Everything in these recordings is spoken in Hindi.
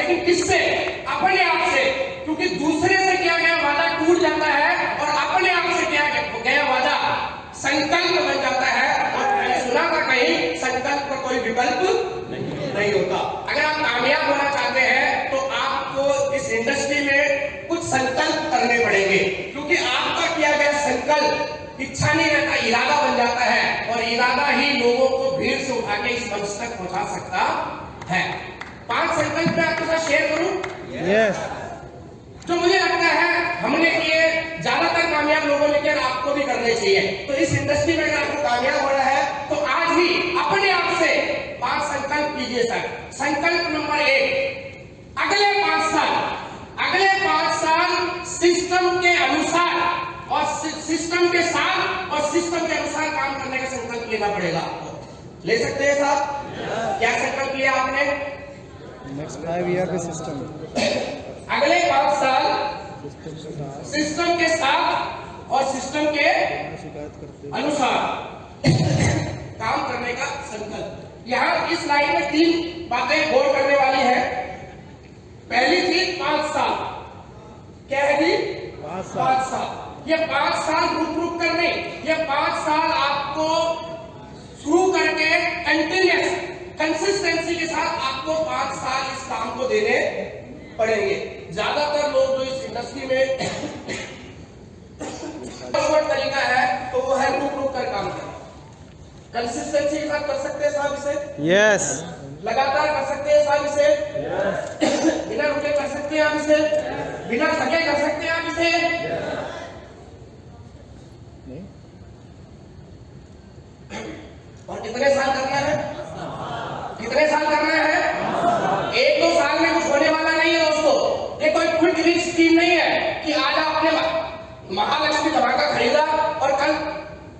लेकिन किससे? अपने आप से, क्योंकि दूसरे से किया गया वादा टूट जाता है और अपने आप से किया गया वादा संकल्प बन जाता है। और मैंने सुना था कहीं संकल्प का कोई विकल्प नहीं होता। अगर आप कामयाब होना चाहते हैं तो आपको इस इंडस्ट्री में कुछ संकल्प करने पड़ेंगे, क्योंकि आपका किया गया संकल्प इच्छा नहीं रहता, इरादा बन जाता है और इरादा ही लोगों को भीड़ से उठा के इस मंच तक पहुंचा सकता है। 5 संकल्प मैं आपके साथ शेयर करूं? यस। जो मुझे लगता है हमने किए, ज्यादातर कामयाब लोगों ने किया, आपको भी करने चाहिए। तो इस इंडस्ट्री में अगर आपको कामयाब होना है तो आज ही अपने आप से 5 संकल्प कीजिए सर। संकल्प नंबर 1, अगले 5 साल सिस्टम के अनुसार और सिस्टम के साथ और सिस्टम के अनुसार काम करने का संकल्प लेना पड़ेगा। ले सकते हैं साहब? क्या संकल्प लिया आपने? नेक्स्ट 5 ईयर के सिस्टम, अगले 5 साल सिस्टम के साथ और सिस्टम के अनुसार काम करने का संकल्प। यहाँ इस लाइन में 3 बातें गौर करने वाली है। पहली चीज 5 साल, क्या है जी? 5 साल। ये 5 साल रुक कर नहीं, ये 5 साल आपको शुरू करके कंटिन्यूअस कंसिस्टेंसी के साथ आपको 5 साल इस काम को देने पड़ेंगे। ज्यादातर लोग जो इस इंडस्ट्री में शॉर्ट तरीका है तो वो है रुक कर काम करना। कंसिस्टेंसी के साथ कर सकते हैं साहब इसे? यस। लगातार कर सकते हैं साहब इसे? यस। बिना रुके कर सकते हैं आप इसे? बिना थके कर सकते हैं आप इसे? और कितने साल करना है? कितने साल करना है? 1-2 साल में कुछ होने वाला नहीं है दोस्तों। ये कोई क्विक रिच स्कीम नहीं है कि आज आपने महालक्ष्मी धमाका खरीदा और कल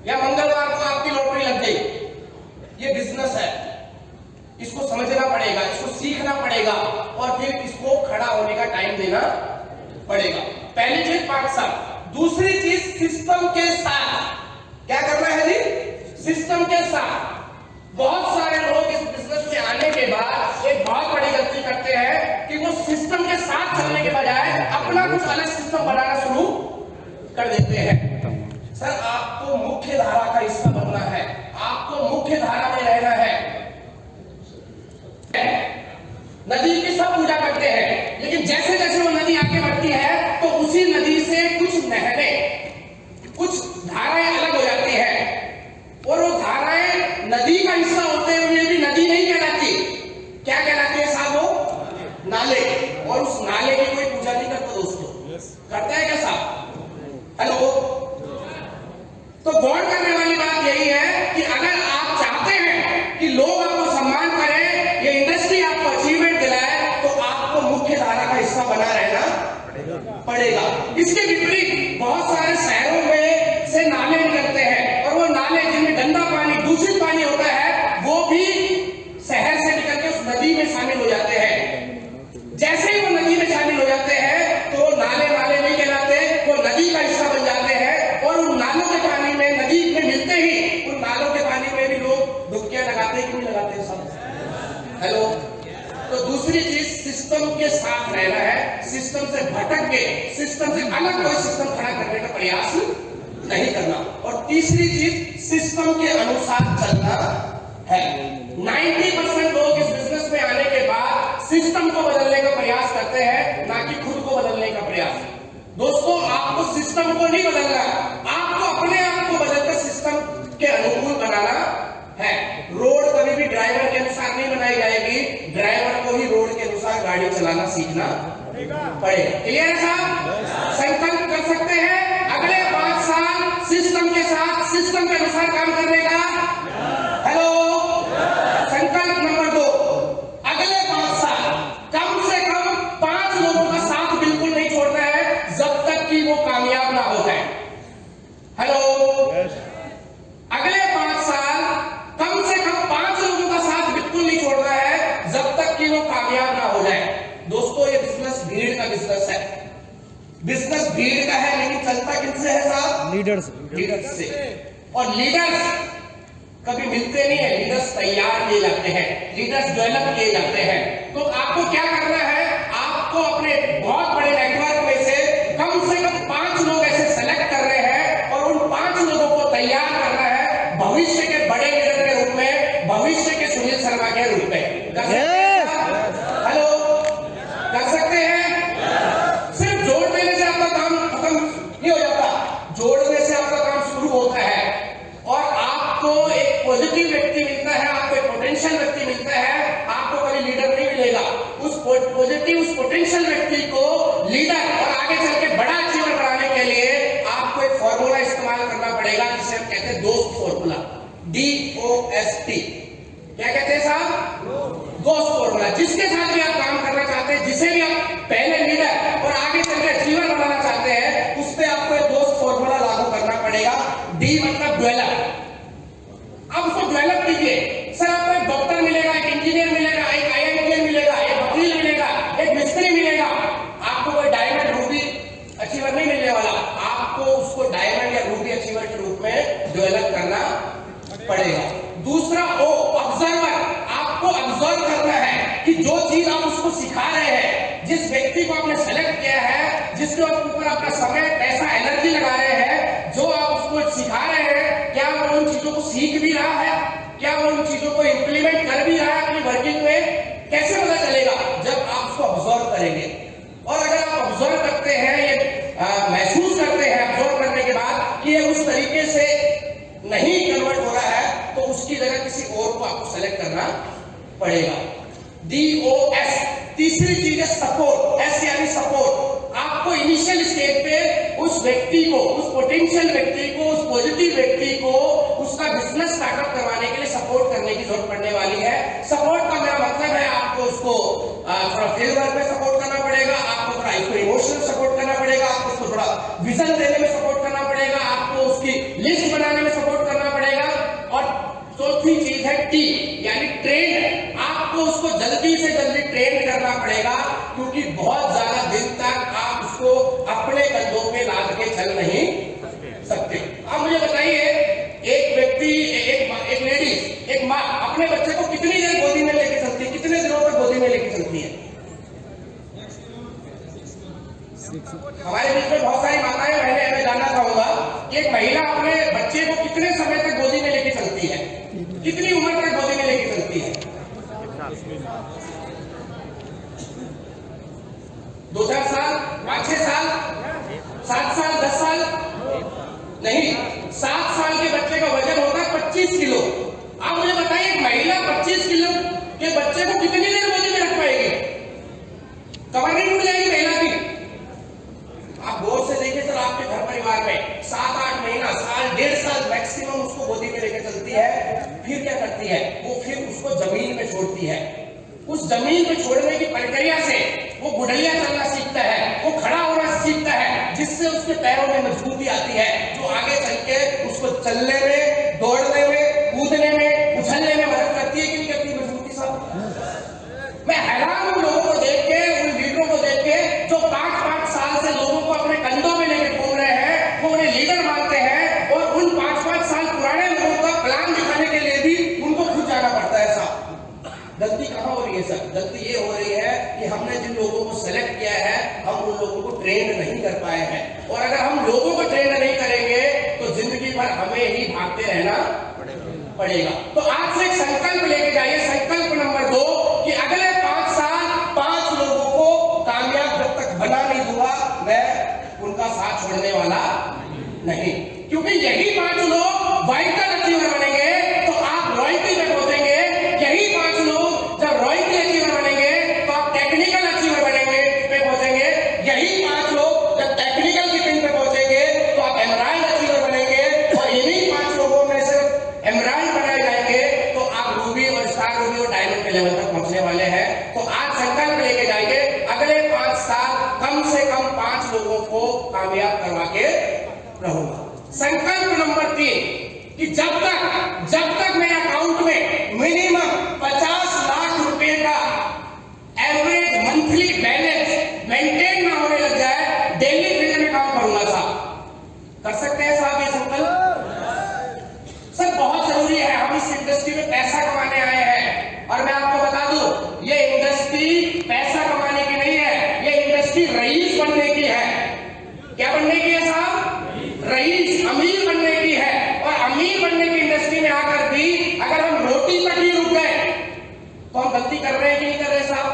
या मंगलवार को आपकी लॉटरी लग गई। ये बिजनेस है, इसको समझना पड़ेगा, इसको सीखना पड़ेगा और फिर इसको खड़ा होने का टाइम देना पड़ेगा। पहली चीज 5 साल। दूसरी चीज सिस्टम के साथ क्या करना है जी? सिस्टम के साथ। बहुत सारे लोग इस बिजनेस में आने के बाद एक बहुत बड़ी गलती करते हैं कि वो सिस्टम के साथ चलने के बजाय अपना कुछ अलग सिस्टम बनाना शुरू कर देते हैं। सर आपको मुख्य धारा का हिस्सा बनना है, आपको मुख्य धारा में रहना है। नदी की सब पूजा करते हैं, लेकिन जैसे जैसे वो नदी आगे बढ़ती है तो उसी नदी से कुछ नहरें, कुछ धाराएं अलग हो जाती है और वो धाराएं नदी का हिस्सा होते हुए भी नदी नहीं कहलाती। क्या कहलाती है साहब? वो नाले। और उस नाले की कोई पूजा नहीं करता दोस्तों। करता है क्या साहब? हेलो। तो गौर करने वाली बात यही है कि अगर आप चाहते हैं कि लोग आपको सम्मान करें, ये इंडस्ट्री आपको अचीवमेंट दिलाए, तो आपको मुख्य धारा का हिस्सा बना रहना पड़ेगा। इसके विपरीत बहुत सारे शहरों में से नाले निकलते हैं और वो नाले जिनमें गंदा पानी, दूषित पानी होता है, वो भी शहर से निकल के उस नदी में शामिल हो जाते हैं। जैसे ही वो नदी में शामिल हो जाते हैं तो नाले नहीं कहलाते, वो नदी का हिस्सा बन जाते हैं और उन नालों के पानी में, नदी में मिलते ही उन नालों के पानी में भी लोग डुबकियां लगाते हैं कि नहीं लगाते हैं सब? हेलो। तो दूसरी चीज सिस्टम के साथ रहना है, सिस्टम से भटक के, सिस्टम से अलग कोई सिस्टम खड़ा करने का प्रयास नहीं करना। और तीसरी चीज सिस्टम के अनुसार चलना है। 90% लोग इस बिजनेस में आने के बाद सिस्टम को बदलने का प्रयास करते हैं, ना कि खुद को बदलने का प्रयास। दोस्तों आपको सिस्टम को नहीं बदलना, आपको अपने आप को बदलकर सिस्टम के अनुकूल बनाना है। रोड कभी भी ड्राइवर के अनुसार नहीं बनाई जाएगी, ड्राइवर को ही रोड के अनुसार गाड़ी चलाना सीखना पड़ेगा। क्लियर है साहब? संकल्प कर सकते हैं अगले 5 साल सिस्टम के साथ, सिस्टम के अनुसार काम करने का? हेलो। संकल्प नंबर 2, अगले 5 साल कम से कम 5 लोगों का साथ बिल्कुल नहीं छोड़ना है जब तक कि वो कामयाब ना हो जाए। हेलो। अगले 5 साल कम से कम 5 लोगों का साथ बिल्कुल नहीं छोड़ना है जब तक कि वो कामयाब ना हो जाए। दोस्तों ये बिजनेस भीड़ का बिजनेस है, बिजनेस भीड़ का है, लेकिन चलता किनसे है साहब? लीडर्स से। और लीडर्स कभी मिलते नहीं है, लीडर्स तैयार किए जाते हैं, लीडर्स डेवलप किए जाते हैं। तो आपको क्या करना है? पॉजिटिव, उस पोटेंशियल व्यक्ति को लीडर और आगे चल के बड़ा अचीवर बनाने के लिए आपको एक फॉर्मूला इस्तेमाल करना पड़ेगा जिसे हम कहते हैं दोस्त फॉर्मूला, DOST। क्या कहते हैं साहब? दोस्त फॉर्मूला। जिसके साथ भी आप काम करना चाहते हैं, जिसे भी आप पहले लीडर और आगे चल के अचीवर बनाना चाहते हैं, उस पर आपको एक दोस्त फॉर्मूला लागू करना पड़ेगा। D मतलब डेवलप। अब उसको डेवलप कीजिए। सर आपको एक डॉक्टर मिलेगा, एक इंजीनियर मिलेगा, एक IITian मिलेगा, एक वकील मिलेगा, एक मिस्त्री मिलेगा, आपको कोई डायमंड रूबी अचीवर नहीं मिलने वाला। आपको उसको डायमंड या रूबी अचीवर के रूप में डेवलप करना पड़ेगा। दूसरा O, ऑब्जर्वर। आपको ऑब्जर्व करना है कि जो चीज आप उसको सिखा रहे हैं, जिस व्यक्ति को आपने सेलेक्ट किया है, जिसके ऊपर अपना समय, पैसा, एनर्जी लगा रहे हैं, जो आप उसको सिखा रहे हैं, क्या वो उन चीजों को सीख भी रहा है, क्या वो उन चीजों को इंप्लीमेंट कर भी रहा है अपनी वर्किंग में? कैसे पता चलेगा? जब आप उसको ऑब्जर्व करेंगे। और अगर आप ऑब्जर्व करते हैं, ये महसूस करते हैं ऑब्जर्व करने के बाद कि ये उस तरीके से नहीं कन्वर्ट हो रहा है, तो उसकी जगह किसी और को आपको सेलेक्ट करना पड़ेगा। DOS। तीसरी चीज है सपोर्ट, S यानी सपोर्ट। आपको इनिशियल स्टेज पे उस व्यक्ति को, उस पोटेंशियल व्यक्ति को, उस पॉजिटिव व्यक्ति को उसका बिजनेस स्टार्टअप करवाने के लिए सपोर्ट करने की जरूरत पड़ने वाली है। सपोर्ट का मेरा मतलब है आपको उसको थोड़ा फील्ड वर्क में सपोर्ट करना पड़ेगा, आपको थोड़ा इमोशनल सपोर्ट करना पड़ेगा, आपको उसको थोड़ा विजन देने में सपोर्ट करना पड़ेगा, आपको उसकी लिस्ट बनाने में सपोर्ट करना पड़ेगा। और चौथी चीज है T यानी ट्रेन। आपको उसको जल्दी से जल्दी ट्रेन करना पड़ेगा, क्योंकि बहुत ज्यादा दिन तक आप उसको अपने कंधों पे लाद के चल नहीं सकते। अब मुझे बताइए, एक व्यक्ति, एक लेडीज, एक माँ अपने बच्चे को कितनी देर गोदी में लेके चलती है? कितने दिनों तक गोदी में लेके चलती है? हमारे बीच में बहुत सारी माताएं बहनें, मैं जानना चाहूंगा कि एक महिला अपने बच्चे को कितने समय तक गोदी में लेके चलती है? कितनी उम्र तक गोदी में लेके चलती है? 2-4 साल, 5-6 साल, 7 साल, 10 साल? नहीं, 7 साल के बच्चे का वजन होगा 25 किलो। आप मुझे बताइए, एक महिला 25 किलो के बच्चे को कितनी देर गोदी में रख पाएगी? कमर नहीं टूट जाएगी महिला की? आप गौर से देखिए सर, आपके घर परिवार में 7-8 महीना, साल, 1.5 साल मैक्सिमम उसको गोदी में लेकर चलती है। फिर क्या करती है वो? फिर उसको जमीन में छोड़ती है। उस जमीन में छोड़ने की प्रक्रिया से वो गुडलिया चलना सीखता है, वो खड़ा होना सीखता है, जिससे उसके पैरों में मजबूती आती है, जो आगे चल के उसको चलने में, दौड़ने में, कूदने में, उछलने में मदद करती है कि नहीं करती मजबूती साहब? मैं हैरान हूं लोगों को देख के, उन लीडरों को देख के जो 5-5 साल से लोगों को अपने कंधों में लेकर घूम रहे हैं, वो उन्हें लीडर मानते हैं, और उन 5-5 साल पुराने लोगों का प्लान दिखाने के लिए भी उनको खुद जाना पड़ता है। साहब गलती कहां हो रही है सर? गलती ये हो रही है कि हमने जिन लोगों को सेलेक्ट किया है, हम उन लोगों को ट्रेन नहीं कर पाए हैं। और अगर हम लोगों को ट्रेन नहीं करेंगे तो जिंदगी भर हमें ही भागते रहना पड़ेगा। तो आज से एक संकल्प लेके जाइए, संकल्प नंबर 2 कि अगले 5 साल 5 लोगों को कामयाब जब तक बना नहीं दूंगा, मैं उनका साथ छोड़ने वाला नहीं। क्योंकि यही 5 लोग वाइटल अचीवर बनेंगे तो आप रॉयल्टी में पहुंचेंगे। यही 5 लोग जब रॉयल्टी अचीवर बनेंगे तो आप टेक्निकल अचीवर बनेंगे पे पहुंचेंगे। यही 5 लोग जब टेक्निकल की पिन पे पहुंचेंगे तो आप एमराल्ड अचीवर बनेंगे। और इन्हीं 5 लोगों में से एमराल्ड बनाए जाएंगे तो आप रूबी और स्टार रूबी और डायमंड के लेवल तक पहुंचने वाले हैं। तो आज संकल्प लेके जाइए, अगले 5 साल कम से कम 5 लोगों को कामयाब करवा के रहूंगा। संकल्प नंबर 3 कि जब तक मेरे अकाउंट में मिनिमम 50 लाख रुपए का एवरेज मंथली बैलेंस मेंटेन ना होने लग जाए, डेली फील्ड में काम करूंगा। साहब कर सकते हैं साहब ये संकल्प? सर बहुत जरूरी है, हम इस इंडस्ट्री में पैसा कमाने आए हैं। और मैं आपको बता दूं, ये इंडस्ट्री पैसा कमाने की नहीं है, ये इंडस्ट्री रईस बनने की है। क्या बनने की है साहब? रईस, अमीर बनने की है। और अमीर बनने की इंडस्ट्री में आकर भी अगर हम रोटी तक ही रुक गए तो हम गलती कर रहे हैं कि नहीं कर रहे साहब?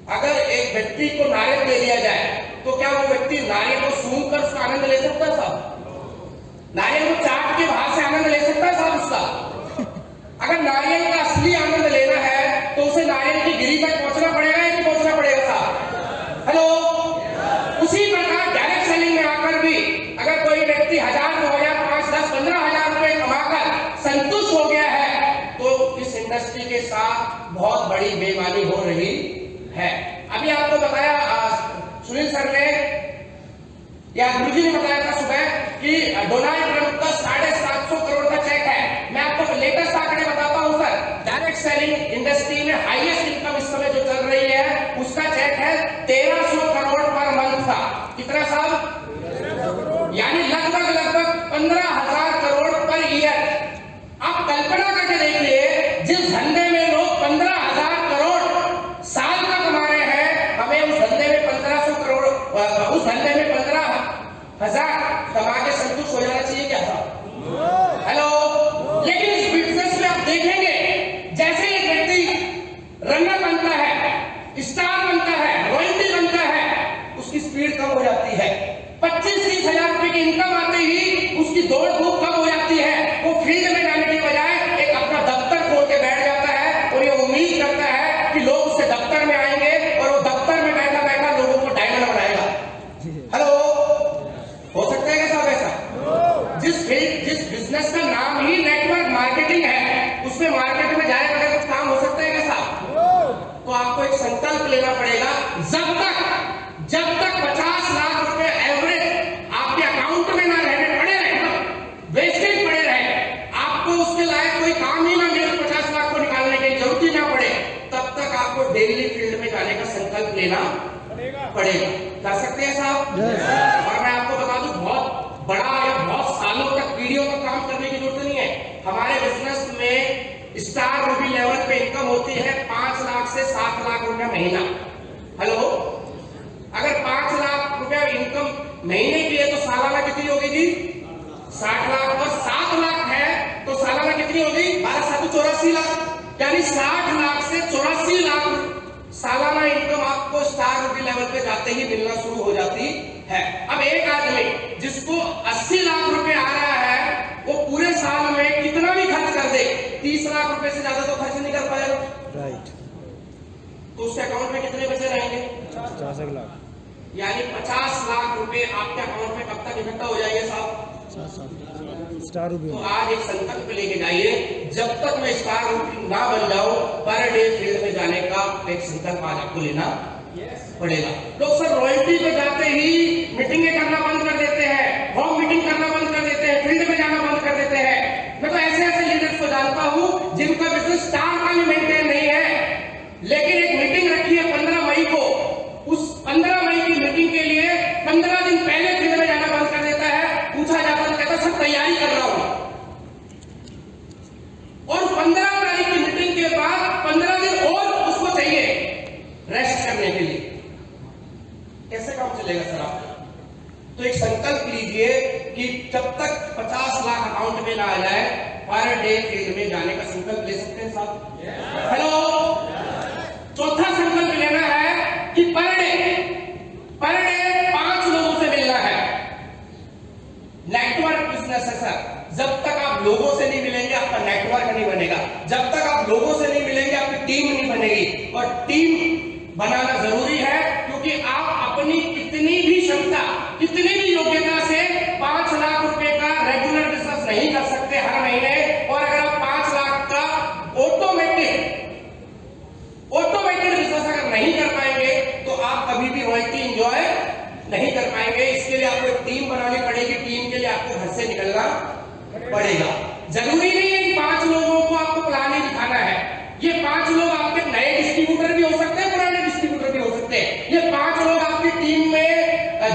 अगर एक व्यक्ति को नारियल दे दिया जाए तो क्या वो व्यक्ति नारियल को सूंघ कर उसका आनंद ले सकता है साहब? नारियल को चाट के बाहर से आनंद ले सकता है साहब उसका? अगर नारियल का असली आनंद लेना है तो उसे नारियल की गिरी तक पहुंचना पड़ेगा या नहीं पहुंचना पड़ेगा साहब? हेलो। उसी प्रकार डायरेक्ट सेलिंग में आकर भी अगर कोई व्यक्ति 1000, 2000, 5, 10, 15,000 रुपए कमाकर संतुष्ट हो गया है तो इस इंडस्ट्री के साथ बहुत बड़ी बेईमानी हो रही है। अभी आपको बताया सुनील सर ने या गुरुजी ने बताया था सुबह कि डोनाल्ड ट्रंप का 750 करोड़ का चेक है। मैं आपको लेटेस्ट आंकड़े बताता हूं सर। डायरेक्ट सेलिंग इंडस्ट्री में हाईएस्ट इनकम इस समय जो चल रही है उसका चेक है 1300 करोड़ पर मंथ का। कितना साहब? यानी लगभग 15,000 करोड़ पर ईयर। आप कल्पना करके देखिए, जिस धंधे में लोग 15,000 करोड़ साल का कमा रहे हैं, हमें उस धंधे में 1500 करोड़, उस धंधे में 15,000 कमा के संतुष्ट हो जाना चाहिए क्या था? हेलो। लेकिन इस बिजनेस में आप देखेंगे जैसे एक व्यक्ति रनर बनता है, स्टार बनता है, रॉयल्टी बनता है, उसकी स्पीड कम हो जाती है। 25-30 हजार रुपए की इनकम आते ही उसकी दौड़ धूप कम हो जाती है। वो फील्ड में जाने की बजाय एक अपना दफ्तर खोल के बैठ जाता है और ये उम्मीद करता है कि लोग उसके दफ्तर में आएंगे और वो दफ्तर में बैठा बैठा लोगों को डायमंड बनाएगा। हेलो। हो सकता है क्या साहब ऐसा? जिस बिजनेस का नाम ही नेटवर्क मार्केटिंग है, उसमें मार्केट में जाए बगैर कुछ काम हो सकता है क्या साहब? तो आपको एक संकल्प लेना पड़ेगा, जब तक 50 लाख रुपए एवरेज आपके अकाउंट में ना रहने पड़े रहे, वेस्टेज पड़े रहे, आपको उसके लायक कोई काम ही ना मिले, 50 लाख को निकालने की जरूरत ही ना पड़े, तब तक आपको डेली फील्ड में जाने का संकल्प लेना पड़ेगा। कर सकते हैं साहब? और मैं आपको बता दूं, बहुत बड़ा या बहुत सालों तक पीढ़ियों का काम करने की जरूरत नहीं है। हमारे बिजनेस में स्टार रूबी लेवल पे इनकम होती है 5 लाख से 7 लाख रुपया महीना। हेलो। अगर 5 लाख रुपया इनकम महीने की है तो सालाना कितनी होगी जी? 60 लाख। और 7 लाख है तो सालाना कितनी होगी? 12 × 7 = 84 लाख। यानी 60 लाख से 84 लाख सालाना इनकम आपको स्टार रूबी लेवल पे जाते ही मिलना शुरू हो जाती है। अब एक आदमी जिसको 80 लाख रुपए आ रहा है, वो पूरे साल में कितना भी खर्च कर दे, 30 लाख रुपए से ज्यादा तो खर्च नहीं कर पाएगा। राइट। तो उसके अकाउंट में कितने बचे रहेंगे? 50 लाख। यानी 50 लाख रुपए आपके अकाउंट में कब तक इकट्ठा हो जाएंगे साहब? Star Ruby. तो आज एक संकल्प लेके जाइए, जब तक मैं स्टार रूबी ना बन जाऊं, पर डे फील्ड में जाने का एक संकल्प आज आपको लेना पड़ेगा। लोग सर रॉयल्टी पे जाते ही मीटिंगें करना बंद कर देते हैं, होम मीटिंग करना बंद कर देते हैं, फील्ड में जाना बंद कर देते हैं। मैं तो ऐसे लीडर्स को जानता हूं जिनका बिजनेस स्टार का भी मेंटेन नहीं है, लेकिन एक मीटिंग रखी है 15 मई को, उस 15 मई की मीटिंग के लिए 15 दिन पहले फील्ड में जाना बंद कर देता है। पूछा जाता है, कहता सब तैयारी कर रहा हूं, और 15 तारीख की मीटिंग के बाद 15 दिन और उसको चाहिए रेस्ट करने के लिए। कैसे काम चलेगा सर आपका? तो एक संकल्प लीजिए कि जब तक 50 लाख अकाउंट में ना आ जाए, पर डे फील्ड में जाने का संकल्प ले सकते हैं साहब? हेलो। चौथा संकल्प लेना है कि पर डे 5 लोगों से मिलना है। नेटवर्क बिजनेस है सर। जब तक आप लोगों से नहीं मिलेंगे आपका नेटवर्क नहीं बनेगा। जब तक आप लोगों से नहीं मिलेंगे आपकी टीम नहीं बनेगी। और टीम बनाना जरूरी है, क्योंकि आप अपनी कितनी भी क्षमता, कितनी भी योग्यता से 5 लाख रुपए का रेगुलर बिजनेस नहीं कर सकते हर महीने। और अगर आप 5 लाख का ऑटोमेटेड बिजनेस अगर नहीं कर पाएंगे तो आप कभी भी रॉयल्टी एंजॉय नहीं कर पाएंगे। इसके लिए आपको एक टीम बनानी पड़ेगी। टीम के लिए आपको घर से निकलना पड़ेगा। जरूरी नहीं है कि 5 लोगों को आपको प्लान ही दिखाना है। ये 5 लोग आपके नए डिस्ट्रीब्यूटर भी हो सकते हैं, पुराने डिस्ट्रीब्यूटर भी हो सकते हैं। ये 5 लोग आपकी टीम में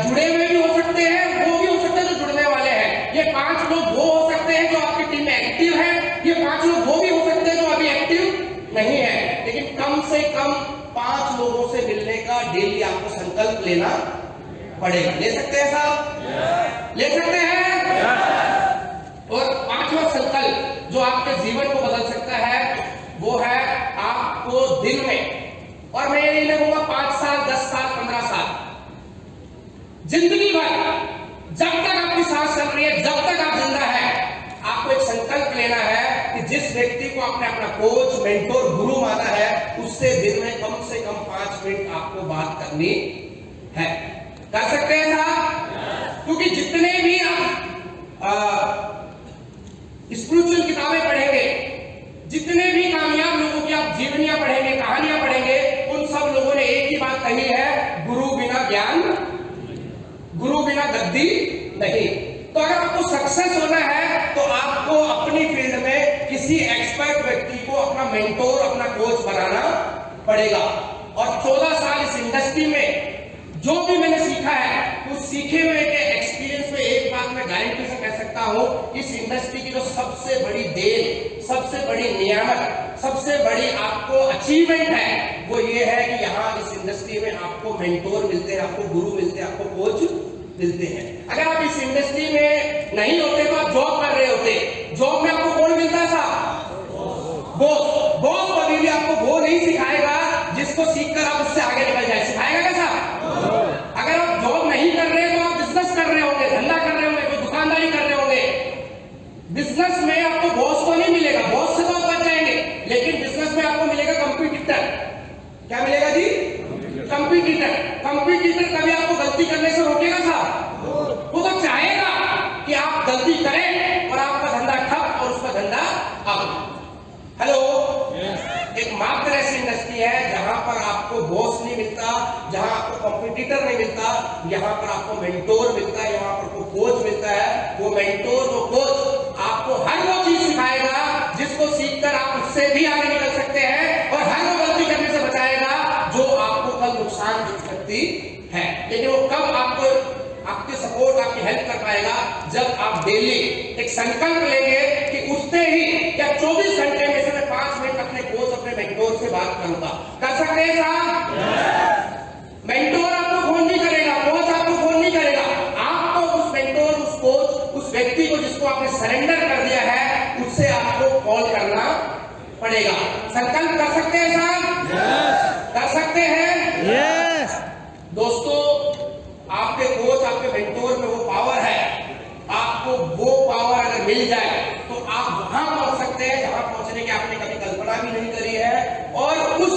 जुड़े हुए भी हो सकते हैं, वो भी हो सकते हैं जो जुड़ने वाले हैं। ये 5 लोग वो हो सकते हैं जो आपकी टीम में एक्टिव है। ये 5 लोग वो भी हो सकते हैं जो अभी एक्टिव नहीं है। लेकिन कम से कम 5 लोगों से मिलने का डेली आपको संकल्प लेना पड़ेगा। ले सकते हैं साहब? ले सकते हैं? और 5वां संकल्प जो आपके जीवन को बदल सकता है वो है आपको दिन में, और मैं ये नहीं लगूंगा 5 साल, 10 साल, 15 साल, जिंदगी भर जब तक आपकी सांस चल रही है, जब तक आप जिंदा है, आपको एक संकल्प लेना है कि जिस व्यक्ति को आपने अपना कोच, मेंटोर, गुरु माना है, उससे दिन में कम से कम 5 मिनट आपको बात करनी है। कर सकते हैं साहब? क्योंकि जितने भी आप स्पिरिचुअल किताबें पढ़ेंगे, जितने भी कामयाब लोगों की आप जीवनियां पढ़ेंगे, कहानियां पढ़ेंगे, उन सब लोगों ने एक ही बात कही है, गुरु बिना ज्ञान, गुरु बिना गद्दी नहीं। तो अगर आपको सक्सेस होना है तो आपको अपनी फील्ड में किसी एक्सपर्ट व्यक्ति को अपना मेंटोर, अपना कोच बनाना पड़ेगा। और 14 साल इस इंडस्ट्री में जो भी मैंने सीखा है, उस सीखे हुए के एक्सपीरियंस में एक बात मैं गारंटी से कह सकता हूं, इस इंडस्ट्री की जो सबसे बड़ी देन, सबसे बड़ी नियामत, सबसे बड़ी आपको अचीवमेंट है, वो ये है कि यहाँ इस इंडस्ट्री में आपको मेंटोर मिलते हैं, आपको गुरु मिलते हैं, आपको कोच मिलते हैं। अगर आप इस इंडस्ट्री में नहीं होते तो आप जॉब कर रहे होते। जॉब में आपको कौन मिलता है साहब? बॉस। बॉस कभी भी आपको वो नहीं सिखाएगा जिसको सीखकर आप उससे आगे निकल जाए। सिखाएगा क्या साहब? अगर आप जॉब नहीं कर रहे तो आप बिजनेस कर रहे होंगे, धंधा कर रहे होंगे, कोई दुकानदारी कर रहे होंगे। बिजनेस में आपको बॉस तो नहीं मिलेगा, बॉस से तो आप बच जाएंगे, लेकिन बिजनेस में आपको मिलेगा कंपटीटर। क्या मिलेगा जी? कंपटीटर। कंपटीटर कभी आपको गलती करने से रोकेगा साहब? वो तो चाहेगा कि आप गलती करें और आपका धंधा ठप और उसका धंधा अप। हेलो, एक मात्र ऐसी इंडस्ट्री है जहां पर आपको बॉस नहीं मिलता, जहां आपको कंपटीटर नहीं मिलता, यहां पर आपको मेंटोर मिलता है, यहां पर आपको कोच मिलता है। वो मेंटोर, वो कोच आपको हर वो चीज सिखाएगा जिसको सीखकर आप उससे भी आगे निकल सकते हैं, और हर वो गलती करने से बचाएगा जो आपको कल नुकसान दे सकती है। लेकिन वो कब आपको आपके सपोर्ट, आपकी हेल्प कर पाएगा? जब आप डेली एक संकल्प लेंगे कि उठते ही या 24 घंटे में से मैं 5 मिनट अपने कोच, अपने मेंटोर से बात करूंगा। कर सकते हैं साहब? मेंटोर आपको फोन नहीं करेगा, कोच आपको फोन नहीं करेगा, आपको उस मेंटोर, उस कोच, उस व्यक्ति को जिसको आपने सरेंडर कर दिया है, उससे आपको कॉल करना पड़ेगा। संकल्प कर सकते हैं साहब? कर सकते हैं? यस। दोस्तों, आपके कोच, आपके मेंटोर में वो पावर है, आपको वो पावर अगर मिल जाए तो आप वहां पहुंच सकते हैं जहां पहुंचने की आपने कभी कल्पना भी नहीं करी है, और उस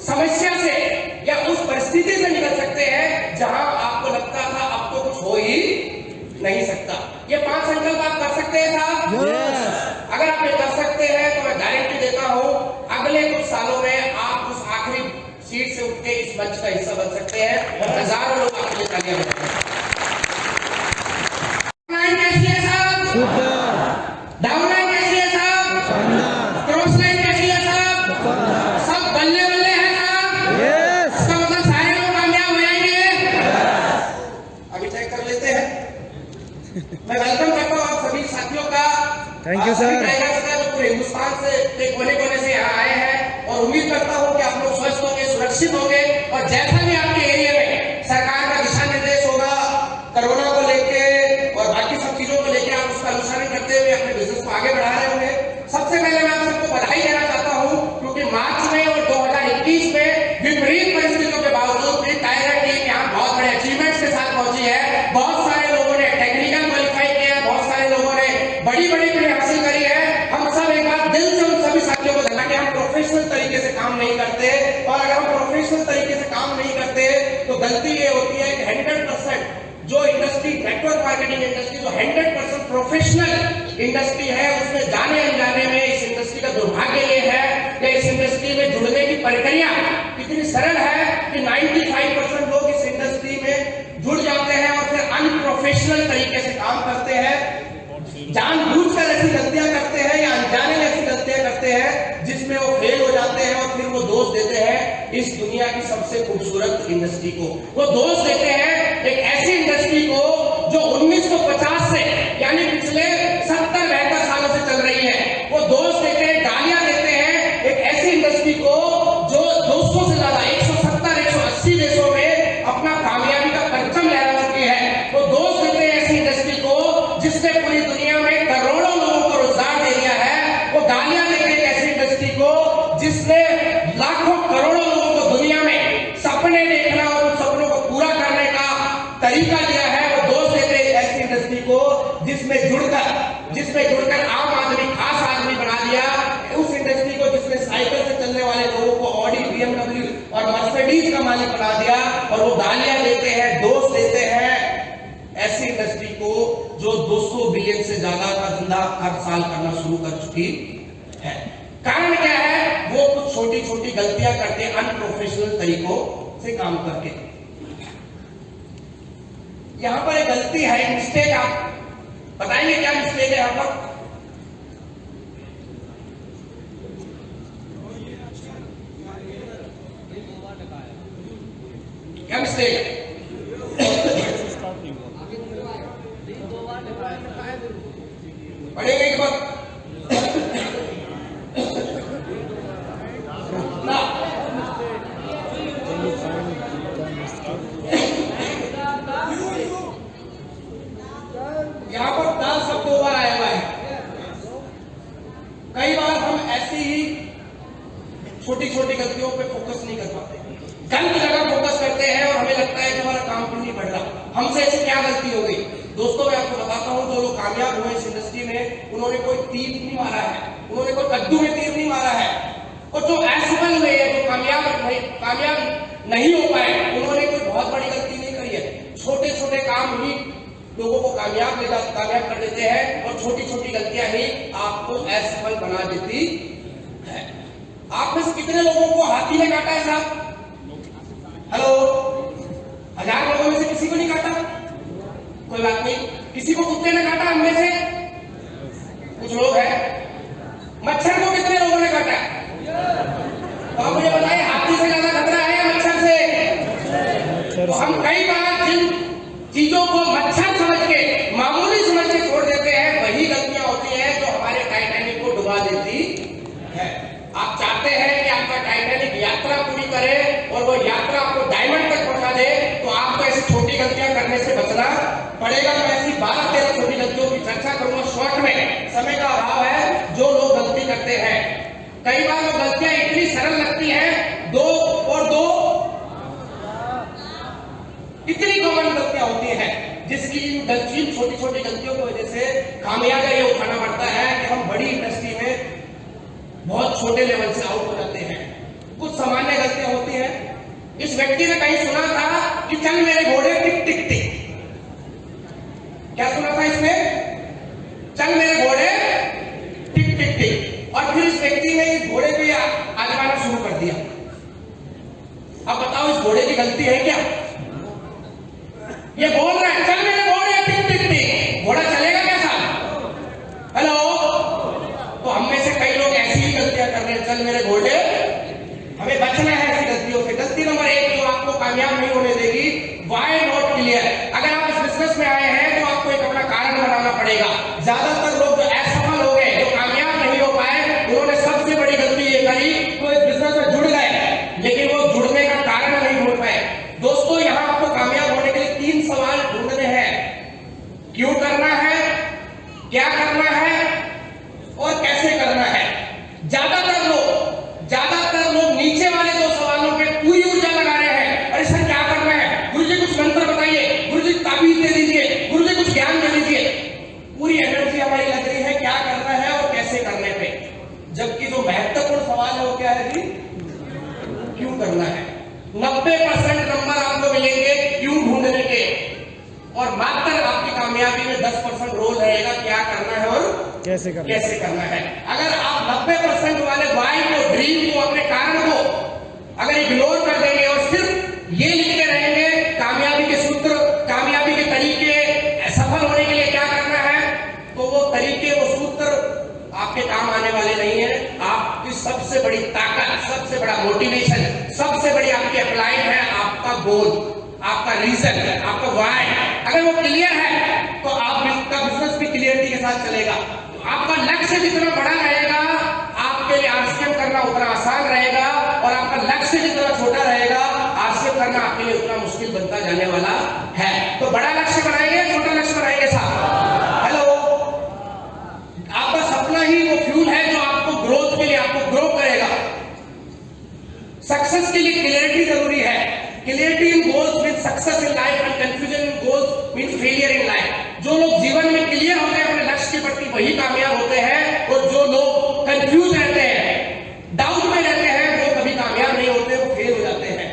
समस्या से या उस परिस्थिति से निकल सकते हैं जहां आपको लगता था अब तो कुछ हो ही नहीं सकता। ये 5 संकल्प आप कर सकते हैं साहब? अगर आप ये कर सकते हैं तो मैं गारंटी देता हूं अगले कुछ सालों में आप उस आखिरी सीट से उठ के इस मंच का हिस्सा बन सकते हैं और हजारों लोग आपके लिए तालियां बजाते हैं। कैसी है साहब? डाउनलाइन कैसी है साहब? क्रॉस लाइन कैसी है साहब? सब बल्ले बल्ले हैं साहब? इसका मतलब सारे लोग कामयाब हो जाएंगे। अभी चेक कर लेते हैं। मैं वेलकम करता हूँ आप सभी साथियों का। Thank you sir. पूरे हिंदुस्तान से कोने कोने से यहाँ आए हैं, और उम्मीद करता हूँ कि आप लोग स्वस्थ होंगे, सुरक्षित होंगे, और जैसा भी आपके एरिया में सरकार का दिशा निर्देश होगा कोरोना को लेके और बाकी सब चीजों को लेके, आप उसका अनुसरण करते हुए अपने बिजनेस को आगे बढ़ा रहे होंगे। सबसे पहले मैं आप सबको बधाई देना चाहता हूँ, क्योंकि मार्च में और 2021 में विपरीत परिस्थितियों के बावजूद भी टाइगर टीम यहाँ बहुत बड़े अचीवमेंट्स के साथ पहुंची है। बहुत सारे लोगों ने टेक्निकल क्वालिफाई किया है, बहुत सारे लोगों ने बड़ी बड़ी हासिल करी है। हम सब एक बार दिल से उन सभी साथियों को धन्यवाद कि हम प्रोफेशनल तरीके से काम नहीं करते, और अगर हम प्रोफेशनल तरीके से काम नहीं करते तो गलती ये होती है कि 100% जो इंडस्ट्री, नेटवर्क मार्केटिंग इंडस्ट्री जो 100% प्रोफेशनल इंडस्ट्री है, उसमें जाने अनजाने में इस इंडस्ट्री का दुर्भाग्य ये है कि इस इंडस्ट्री में जुड़ने की प्रक्रिया इतनी सरल है कि 95% लोग इस इंडस्ट्री में जुड़ जाते हैं और फिर अनप्रोफेशनल तरीके से काम करते हैं, जानबूझकर ऐसी गलतियां करते हैं या अनजाने में ऐसी गलतियां करते हैं जिसमें वो फेल हो जाते हैं, और फिर वो दोष देते हैं इस दुनिया की सबसे खूबसूरत इंडस्ट्री को। वो दोष देते हैं एक ऐसी इंडस्ट्री को जो 1950 से, यानी पिछले 70-72 सालों से चल रही है। वो दोष देते हैं, गालियां देते हैं एक ऐसी इंडस्ट्री को जो 200 से ज्यादा 170-180 देशों में अपना कामयाबी का परचम लहरा चुकी है। वो दोष देते हैं ऐसी इंडस्ट्री को जिसने पूरी दुनिया में करोड़ों लोगों को रोजगार दे दिया है। वो गालियां देते हैं ऐसी इंडस्ट्री को जिसने लाखों करोड़ों लोगों को दुनिया में सपने देखना और उन सपनों को पूरा करने का तरीका दिया है। वो दोष देते हैं ऐसी इंडस्ट्री को जिसमें जुड़कर कंपनीज का मालिक बना दिया और वो गालियां देते हैं, दोष देते हैं ऐसी इंडस्ट्री को जो 200 बिलियन से ज्यादा का धंधा हर साल करना शुरू कर चुकी है। कारण क्या है? वो कुछ छोटी छोटी गलतियां करते हैं अनप्रोफेशनल तरीकों से काम करके। यहां पर एक गलती है, मिस्टेक, आप बताएंगे क्या मिस्टेक है यहां पर? क्या मिस्टेक है? पढ़ेंगे एक बार ना, यहां पर दा शब्द 2 बार आया हुआ है। कई बार हम ऐसी ही छोटी छोटी गलतियों पे फोकस नहीं कर पाते, गलत जगह फोकस करते हैं और हमें लगता है कि हमारा काम क्यों नहीं बढ़ रहा। हमसे ऐसी क्या गलती हो गई? दोस्तों मैं आपको बताता हूं, जो लोग कामयाब हुए इस इंडस्ट्री में, उन्होंने कोई तीर नहीं मारा है, उन्होंने कोई कद्दू में तीर नहीं मारा है। और जो असफल हुए हैं, जो कामयाब नहीं हो पाए, उन्होंने कोई बहुत बड़ी गलती नहीं करी है। छोटे छोटे काम ही लोगों को कामयाब कर देते हैं और छोटी छोटी गलतियां ही आपको असफल बना देती है। आप में से कितने लोगों को हाथी ने काटा है साहब? हेलो, 1000 लोगों में से किसी को नहीं काटा? कोई बात नहीं। किसी को कुत्ते ने काटा? हम में से कुछ लोग हैं। मच्छर को कितने लोगों ने काटा? तो आप मुझे बताइए, हाथी से ज्यादा खतरा है या मच्छर से? तो हम कई बार जिन चीजों को मच्छर समझ के, मामूली समझ के छोड़ देते हैं, वही गलतियां होती हैं जो हमारे टाइटैनिक को डुबा देती है। आप चाहते हैं कि आपका टाइटैनिक यात्रा पूरी करे और वो यात्रा आपको डायमंड तक पहुंचा दे, तो आपको ऐसी छोटी गलतियां करने से बचना पड़ेगा। मैं ऐसी 12-13 छोटी गलतियों की चर्चा करूंगा शॉर्ट में, समय का अभाव है। जो लोग गलती करते हैं, कई बार वो गलतियां इतनी सरल लगती हैं, 2 और 2 इतनी कॉमन गलतियां होती हैं, जिसकी छोटी छोटी गलतियों की वजह से खामियाजा ये उठाना पड़ता है कि हम बड़ी इंडस्ट्री में बहुत छोटे लेवल से आउट हो जाते हैं। कुछ सामान्य गलतियां होती हैं। इस व्यक्ति ने कहीं सुना था कि चल मेरे घोड़े टिक टिक टिक। क्या सुना था इसने? चल मेरे घोड़े टिक टिक टिक। और फिर इस व्यक्ति ने इस घोड़े को आजमाना शुरू कर दिया। अब बताओ, इस घोड़े की गलती है क्या? ये बोल रहा है चल मेरे घोड़े टिक टिक टिक, घोड़ा चलेगा कैसा? हेलो, तो हम में से कई लोग ऐसी ही गलतियां कर रहे हैं, चल मेरे घोड़े। हमें बचना है ऐसी गलतियों से। गलती नंबर 1 जो आपको कामयाब नहीं होने देगी, व्हाई नॉट क्लियर। अगर आप इस बिजनेस में आए हैं तो आपको एक अपना कारण बनाना पड़ेगा। ज्यादातर लोग जो असफल हो गए, जो कामयाब नहीं हो पाए, उन्होंने सबसे बड़ी गलती ये करी, तो इस बिजनेस में जुड़ गए, लेकिन वो जुड़ने का कारण नहीं ढूंढ पाए। दोस्तों, यहां आपको कामयाब होने के लिए 3 सवाल ढूंढने हैं। क्यों करना है, क्या करना है और कैसे करना है। ज्यादातर लोग नीचे वाले 2 सवालों पे पूरी ऊर्जा लगा रहे हैं। अरे सर क्या करना है? गुरु जी कुछ मंत्र बताइए, गुरु जी ताबीज दे दीजिए, गुरु जी कुछ ज्ञान दे दीजिए। पूरी एनर्जी हमारी लग रही है क्या करना है और कैसे करने पे, जबकि जो महत्वपूर्ण सवाल है वो क्या है जी? क्यों करना है। 90% नंबर आपको मिलेंगे क्यों ढूंढने के, और मात्र आपकी कामयाबी में 10% रोल रहेगा क्या करना है और कैसे करना है। अगर आप 90% वाले वाई को, ड्रीम को, अपने कारण को अगर इग्नोर कर देंगे और सिर्फ ये लिखते रहेंगे कामयाबी के सूत्र, कामयाबी के तरीके, सफल होने के लिए क्या करना है, तो वो तरीके, वो सूत्र आपके काम आने वाले नहीं है। आपकी सबसे बड़ी ताकत, सबसे बड़ा मोटिवेशन, सबसे बड़ी आपकी अप्लाई है आपका गोल, आपका रीजन, आपका व्हाई। अगर वो क्लियर है तो आपका बिजनेस भी क्लियरिटी के साथ चलेगा। आपका लक्ष्य जितना बड़ा रहेगा, आपके लिए आरसीएम करना उतना आसान रहेगा, और आपका लक्ष्य जितना छोटा रहेगा, आरसीएम करना आपके लिए उतना मुश्किल बनता जाने वाला है। तो बड़ा लक्ष्य बनाइए, छोटा लक्ष्य बनाइए साहब। हेलो, आपका सपना ही वो फ्यूल है जो आपको ग्रोथ के लिए, आपको ग्रो करेगा। सक्सेस के लिए क्लियरिटी जरूरी है। Clarity in goals with success in life and confusion in goals means failure in life. जो लोग जीवन में क्लियर होते हैं अपने लक्ष्य के प्रति, वही कामयाब होते हैं, और जो लोग कंफ्यूज रहते हैं, डाउट में रहते हैं, वो कभी कामयाब नहीं होते, वो फेल हो जाते हैं।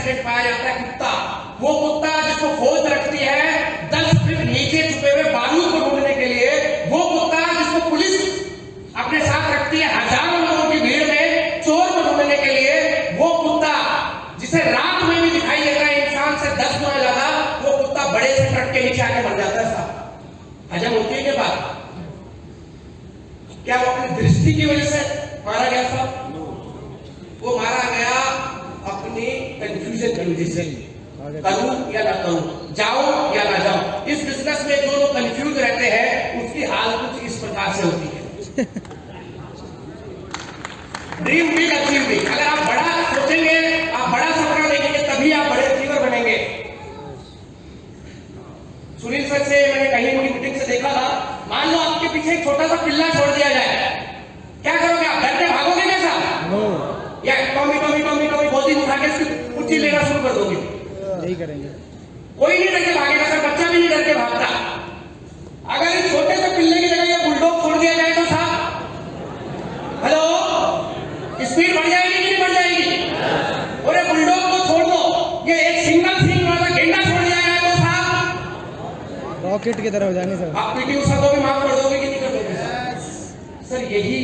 एक्सीडेंट पाया जाता है कुत्ता, वो कुत्ता जिसको फौज रखती है 10 फीट नीचे छुपे हुए बारूद को ढूंढने के लिए, वो कुत्ता जिसको पुलिस अपने साथ रखती है हजारों लोगों की भीड़ में चोर को ढूंढने के लिए, वो कुत्ता जिसे रात में भी दिखाई देता है इंसान से 10 गुना ज्यादा, वो कुत्ता बड़े से ट्रक के नीचे आके मर जाता है। साहब हजम होती है के बाद क्या वो अपनी दृष्टि की वजह से मारा गया? साहब वो मारा गया अपनी कंफ्यूजन की वजह से, करूं या ना करूं, जाऊं या ना जाऊं। इस बिजनेस में जो लोग कंफ्यूज रहते हैं उसकी हालत कुछ इस प्रकार से होती है। Dream big achieve big. अगर आप बड़ा सोचेंगे, आप बड़ा सपना देखेंगे, तभी आप बड़े अचीवर बनेंगे। सुनील सर से मैंने कहीं उनकी मीटिंग से देखा था, मान लो आपके पीछे एक छोटा सा पिल्ला छोड़ दिया जाए, क्या करोगे आप? डर के भागोगे क्या साहब? या टॉमी टॉमी टॉमी टॉमी बहुत ही उठा के उसकी कुर्सी लेना शुरू कर दोगे? यही करेंगे। कोई नहीं डर के भागेगा सर, बच्चा भी नहीं डर के भागता। अगर इस छोटे से पिल्ले की जगह ये बुलडॉग छोड़ दिया जाए तो साहब, हेलो, स्पीड बढ़ जाएगी कि नहीं बढ़ जाएगी? और ये बुलडॉग को छोड़ दो, ये एक सिंगल सींग वाला गेंडा छोड़ दिया जाए तो साहब रॉकेट की तरह हो जाएंगे सर। आप पीटी उषा को भी माफ कर दोगे कि नहीं कर दोगे? सर यही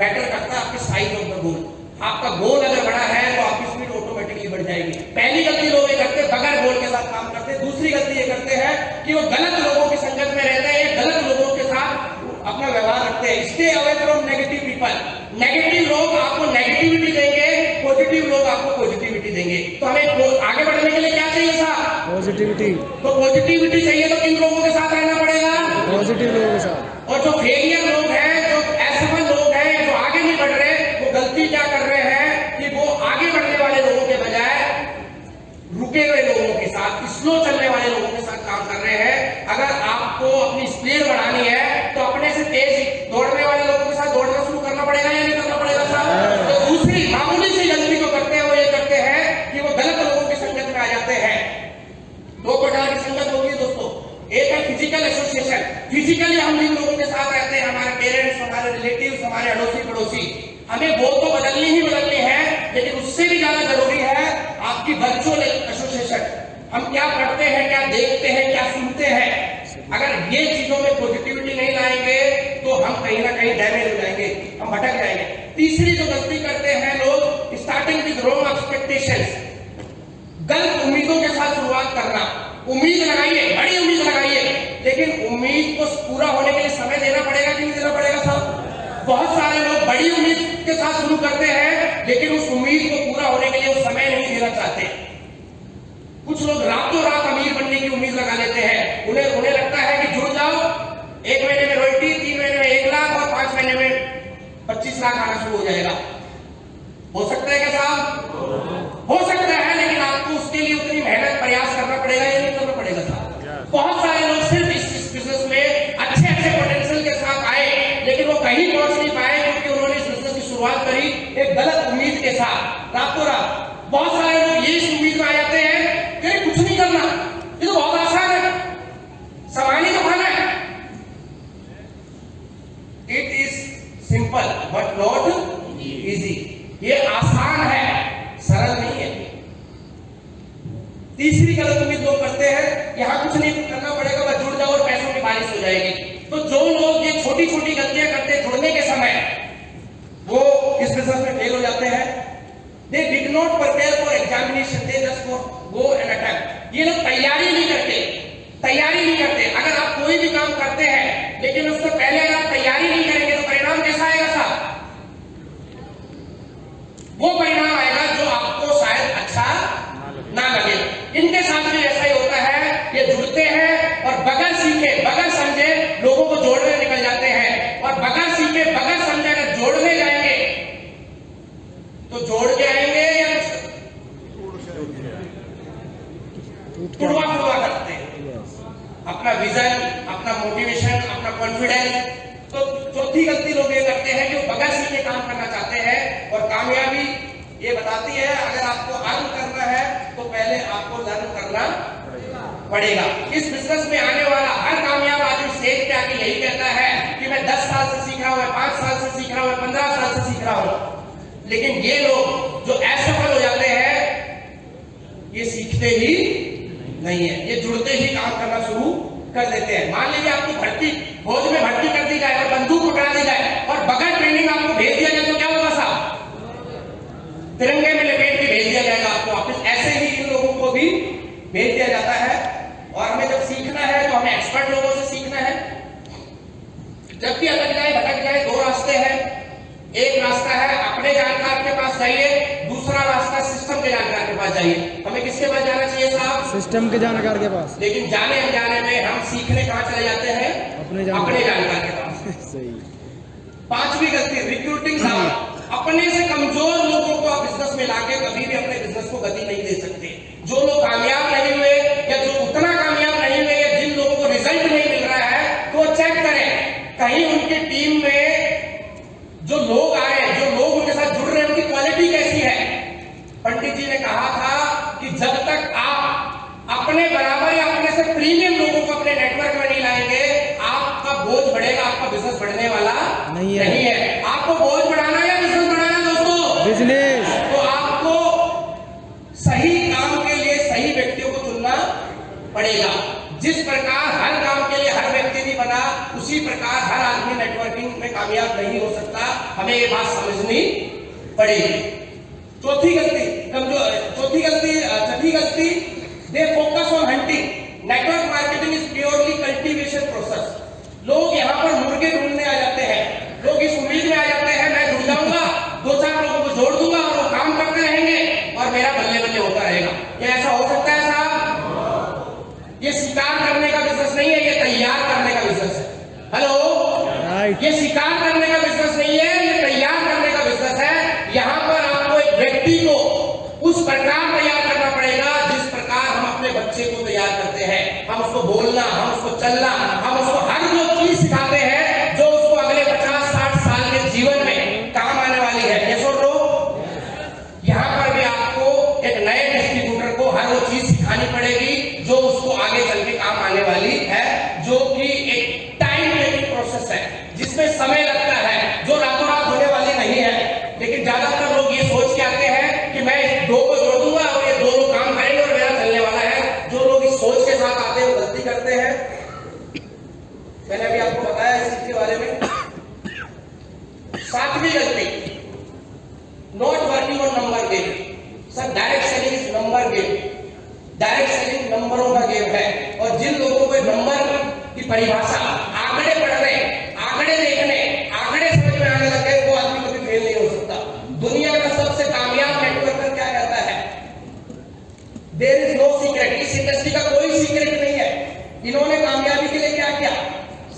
मैटर करता है आपके साइज ऑफ द गोल। आपका गोल अगर बड़ा है तो आपकी स्पीड ऑटोमेटिकली बढ़ जाएगी। पहली गलती लोग ये करते हैं, बगैर गोल के साथ काम करते हैं। दूसरी गलती ये करते हैं कि वो गलत लोगों की संगत में रहते हैं, गलत लोगों के साथ अपना व्यवहार रखते हैं। Stay away from negative people. Negative लोग आपको नेगेटिविटी देंगे, पॉजिटिव लोग आपको पॉजिटिविटी देंगे। तो हमें आगे बढ़ने के लिए क्या चाहिए साहब? पॉजिटिविटी। तो पॉजिटिविटी चाहिए तो किन लोगों के साथ रहना पड़ेगा? पॉजिटिव लोगों के साथ। और जो फेलियर लोग हैं, जो असफल लोग हैं, जो आगे नहीं बढ़ रहे, वो गलती क्या कर रहे हैं कि वो आगे बढ़ने वाले लोगों के बजाय रुके हुए लोगों के साथ, स्लो चलने वाले लोगों के साथ काम कर रहे हैं। अगर आपको अपनी स्पीड बढ़ानी है तो अपने से तेज दौड़ने वाले लोगों के साथ दौड़ना शुरू करना पड़ेगा या नहीं करना पड़ेगा साहब? तो दूसरी मामूली सी गलती को करते हैं वो ये करते हैं कि वो गलत लोगों की संगत में आ जाते हैं। दो प्रकार की संगत होगी दोस्तों, एक है फिजिकल एसोसिएशन। फिजिकली हम जिन लोगों के साथ रहते हैं, हमारे पेरेंट्स, हमारे रिलेटिव्स, हमारे अड़ोसी पड़ोसी, हमें वो तो बदलनी ही बदलनी है, लेकिन उससे भी ज्यादा जरूरी है आपकी वर्चुअल एसोसिएशन। हम क्या पढ़ते हैं, क्या देखते हैं, क्या सुनते हैं। अगर ये चीजों में पॉजिटिविटी नहीं लाएंगे तो हम कहीं ना कहीं डैमेज हो जाएंगे, हम भटक जाएंगे। तीसरी जो गलती करते हैं लोग, स्टार्टिंग विद रॉन्ग एक्सपेक्टेशंस। गलत उम्मीदों के साथ शुरुआत करना। उम्मीद लगाइए, बड़ी उम्मीद लगाइए, लेकिन उम्मीद को पूरा होने के लिए समय देना पड़ेगा कि नहीं देना पड़ेगा साहब? बहुत सारे लोग बड़ी उम्मीद के साथ शुरू करते हैं, लेकिन उस उम्मीद को पूरा होने के लिए वो समय नहीं देना चाहते। कुछ लोग रातों रात अमीर बनने की उम्मीद लगा लेते हैं। उन्हें लगता है कि जुड़ जाओ, 1 महीने में रॉयल्टी, 3 महीने में 1 लाख और 5 महीने में 25 लाख आना शुरू हो जाएगा। हो सकता है क्या साहब? हो सकता है, लेकिन आपको उसके लिए उतनी मेहनत प्रयास करना पड़ेगा या नहीं करना पड़ेगा साहब? बहुत सारे लोग सिर्फ इस बिजनेस में अच्छे पोटेंशियल के साथ आए, लेकिन वो कहीं पहुंच नहीं पाए क्योंकि उन्होंने इस बिजनेस की शुरुआत करी एक गलत उम्मीद के साथ, रातों रात। बहुत सारे लोग ये इस उम्मीद में आ जाते हैं कि कुछ नहीं करना, ये तो बहुत आसान है, सामान ही तो खाना है। It is simple but not easy. ये आसान है, सरल नहीं है। तीसरी गलत उम्मीद लोग करते हैं, यहां कुछ नहीं करना पड़ेगा, बस जुड़ जाओ और पैसों की बारिश हो जाएगी। तो जो लोग ये छोटी छोटी गलतियां करते हैं जुड़ने के समय, वो इस बिजनेस में फेल हो जाते हैं। They did not prepare for examination, they just go and attack. ये लोग तैयारी नहीं करते। अगर आप कोई भी काम करते हैं लेकिन उससे पहले अगर आप तैयारी नहीं करेंगे तो परिणाम कैसा आएगा साहब? वो परिणाम आएगा जो आपको शायद अच्छा ना लगे। इनके साथ भी ऐसा ही होता है, ये जुड़ते हैं और बगैर सीखे, बगैर समझे लोगों को जोड़ने निकल जाते हैं। और बगैर सीखे, बगैर समझे अगर जोड़ने जाएंगे तो जोड़ के आएंगे या टुड़वा करते हैं अपना विजन, अपना मोटिवेशन, अपना कॉन्फिडेंस। तो चौथी गलती लोग ये करते हैं कि वो बगैर सीखे काम करना चाहते हैं। और कामयाबी ये बताती है, अगर आपको अर्न करना है तो पहले आपको लर्न करना पड़ेगा। इस बिजनेस में आने वाला हर कामयाब आदमी स्टेज पे आके यही कहता है कि मैं 10 साल से सीख रहा हूं, 5 साल से सीख रहा हूं, 15 साल से सीख रहा हूं। लेकिन ये लोग जो असफल हो जाते हैं सीखते ही नहीं है, ये जुड़ते ही काम करना शुरू कर देते हैं। मान लीजिए आपको भर्ती फौज में भर्ती कर दी जाए और बंदूक पकड़ा दी जाए और बगैर ट्रेनिंग आपको भेज दिया जाए तो क्या होगा साहब? तिरंगे में लपेट के भेज दिया जाएगा आपको वापस। ऐसे ही इन लोगों को भी भेज दिया जाता है। और हमें जब सीखना है तो हमें एक्सपर्ट लोगों से सीखना है। जब भी अटक जाए भटक जाए, दो रास्ते हैं। एक रास्ता है अपने जानकार के पास जाइए, दूसरा रास्ता सिस्टम के जानकार के पास जाइए। हमें किसके पास जाना चाहिए साहब? सिस्टम के जानकार के पास। लेकिन जाने अनजाने में हम सीखने कहां चले जाते हैं? अपने जानकार के पास। सही। पांचवी गलती, रिक्रूटिंग डाउन। अपने से कमजोर लोगों को आप बिजनेस में लाके कभी भी अपने बिजनेस को गति नहीं दे सकते। जो लोग कामयाब नहीं हुए या जो उतना कामयाब नहीं हुए या जिन लोगों को रिजल्ट नहीं मिल रहा है, तो चेक करें कहीं उनकी टीम में जो लोग आ रहे हैं, जो लोग उनके साथ जुड़ रहे हैं, उनकी क्वालिटी कैसी है। पंडित जी ने कहा था कि जब तक आप अपने बराबर या अपने से प्रीमियम लोगों को अपने नेटवर्क में नहीं लाएंगे, आपका बोझ बढ़ेगा, आपका बिजनेस बढ़ने वाला नहीं है। आपको बोझ बढ़ाना या बिजनेस बढ़ाना दोस्तों? बिजनेस। तो आपको सही काम के लिए सही व्यक्तियों को चुनना पड़ेगा। जिस प्रकार हर काम के लिए हर व्यक्ति नहीं बना, उसी प्रकार हर आदमी नेटवर्किंग में कामयाब नहीं हो सकता। हमें ये बात समझनी पड़ेगी। छठी गलती, they focus on hunting. Network marketing is purely cultivation process. लोग यहाँ पर मुर्गे ढूंढने आ जाते हैं। लोग इस उम्मीद में आ जाते हैं मैं जुड़ जाऊंगा, दो चार लोगों को जोड़ दूंगा और वो काम करते रहेंगे और मेरा बल्ले बल्ले होता रहेगा। क्या ऐसा हो सकता है साहब? ये शिकार करने का बिजनेस नहीं है, ये तैयार करने का बिजनेस है। हेलो, ये शिकार करने का बिजनेस नहीं है, ये तैयार करने का बिजनेस है। यहाँ पर आपको एक व्यक्ति को उस प्रकार तैयार करना पड़ेगा जिस प्रकार हम अपने बच्चे को तैयार करते हैं। हम उसको बोलना, हम उसको चलना, हम उसको हर वो चीज सिखाते हैं जो उसको अगले 50-60 साल के जीवन में काम आने वाली है। ये सुन लो, यहाँ पर भी आपको एक नए डिस्ट्रीब्यूटर को हर वो चीज सिखानी पड़ेगी जो उसको आगे चल के काम आने वाली है, जो कि एक टाइम टेकिंग प्रोसेस है, जिसमें समय लगता है, जो रातों रात होने वाली नहीं है। लेकिन ज्यादातर लोग ये सोच के आते हैं कि मैं इस दो को जोड़ दूंगा और ये दो लोग काम करेंगे और मेरा चलने वाला है। जो लोग इस सोच के साथ आते हैं वो गलती करते हैं। मैंने अभी आपको बताया इस चीज के बारे में। सातवीं गलती, not working on number game. Sir direct selling is number game. Direct selling नंबरों का गेम है। और जिन लोगों को नंबर की परिभाषा, आंकड़े पढ़ने, आंकड़े देखने, आंकड़े समझ में आने लगे, वो आदमी कभी फेल नहीं हो सकता। दुनिया का सबसे कामयाब नेटवर्कर क्या कहता है? There is no secret. इस इंडस्ट्री का कोई सीक्रेट नहीं है। इन्होंने कामयाबी के लिए क्या किया?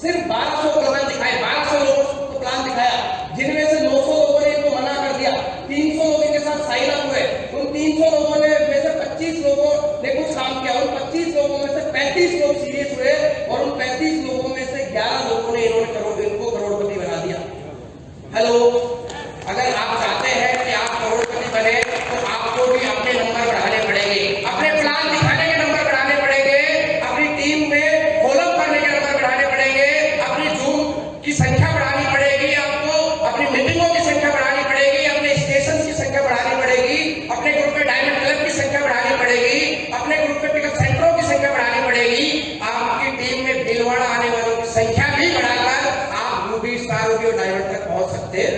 सिर्फ 1200 प्लान दिखाए, 1200 लोगों को प्लान दिखाया, जिनमें से 900 लोगों ने इनको मना कर दिया। 300 लोगों के साथ साइन अप हुए। उन 300 लोगों ने में से 25 लोगों ने कुछ काम किया। उन 25 लोगों में से 35 लोग सीरियस हुए और उन 35 लोगों में से 11 लोगों ने इन्होंने करोड़पति बना दिया। हेलो, अगर आप चाहते हैं कि आप करोड़पति बने तो आपको भी अपने नंबर बढ़ाने पड़ेंगे, अपने प्लान दिखाने के नंबर बढ़ाने पड़ेंगे, अपनी टीम में फॉलो करने के नंबर बढ़ाने पड़ेंगे, अपनी जूम की संख्या बढ़ानी पड़ेगी, आपको अपनी मीटिंगों की संख्या बढ़ानी पड़ेगी, अपने स्टेशन की संख्या बढ़ानी पड़ेगी, अपने ग्रुप में डायमंड क्लब की संख्या बढ़ानी पड़ेगी, अपने ग्रुप में पिकअप सेंटरों की संख्या बढ़ानी पड़ेगी। आपकी टीम में भीलवाड़ा आने वालों की संख्या भी बढ़ाकर आप रूबी, स्टार रूबी और डायमंड तक पहुंच सकते हैं।